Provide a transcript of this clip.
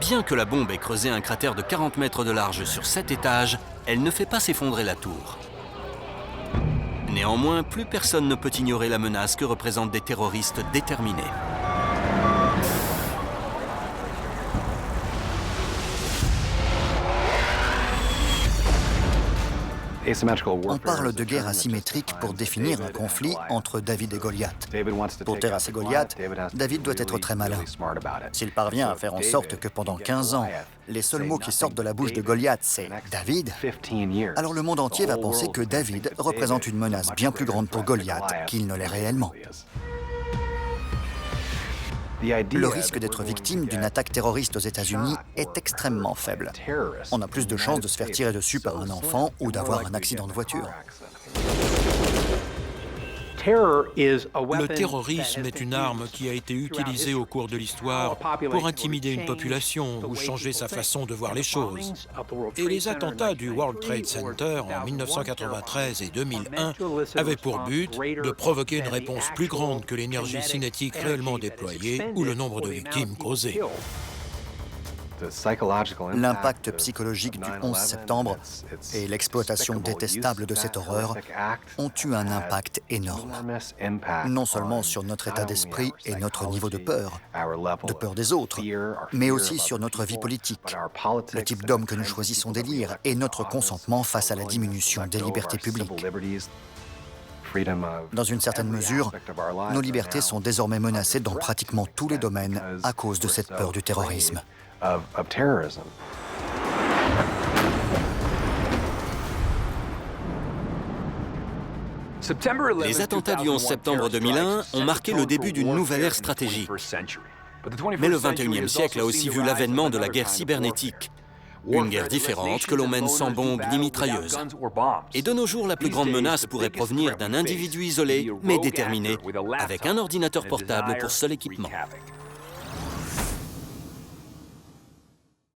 Bien que la bombe ait creusé un cratère de 40 mètres de large sur 7 étages, elle ne fait pas s'effondrer la tour. Néanmoins, plus personne ne peut ignorer la menace que représentent des terroristes déterminés. On parle de guerre asymétrique pour définir un conflit entre David et Goliath. Pour terrasser Goliath, David doit être très malin. S'il parvient à faire en sorte que pendant 15 ans, les seuls mots qui sortent de la bouche de Goliath, c'est « David », alors le monde entier va penser que David représente une menace bien plus grande pour Goliath qu'il ne l'est réellement. Le risque d'être victime d'une attaque terroriste aux États-Unis est extrêmement faible. On a plus de chances de se faire tirer dessus par un enfant ou d'avoir un accident de voiture. Le terrorisme est une arme qui a été utilisée au cours de l'histoire pour intimider une population ou changer sa façon de voir les choses. Et les attentats du World Trade Center en 1993 et 2001 avaient pour but de provoquer une réponse plus grande que l'énergie cinétique réellement déployée ou le nombre de victimes causées. L'impact psychologique du 11 septembre et l'exploitation détestable de cette horreur ont eu un impact énorme, non seulement sur notre état d'esprit et notre niveau de peur des autres, mais aussi sur notre vie politique, le type d'homme que nous choisissons d'élire et notre consentement face à la diminution des libertés publiques. Dans une certaine mesure, nos libertés sont désormais menacées dans pratiquement tous les domaines à cause de cette peur du terrorisme. Les attentats du 11 septembre 2001 ont marqué le début d'une nouvelle ère stratégique. Mais le XXIe siècle a aussi vu l'avènement de la guerre cybernétique. Une guerre différente que l'on mène sans bombes ni mitrailleuses. Et de nos jours, la plus grande menace pourrait provenir d'un individu isolé, mais déterminé, avec un ordinateur portable pour seul équipement.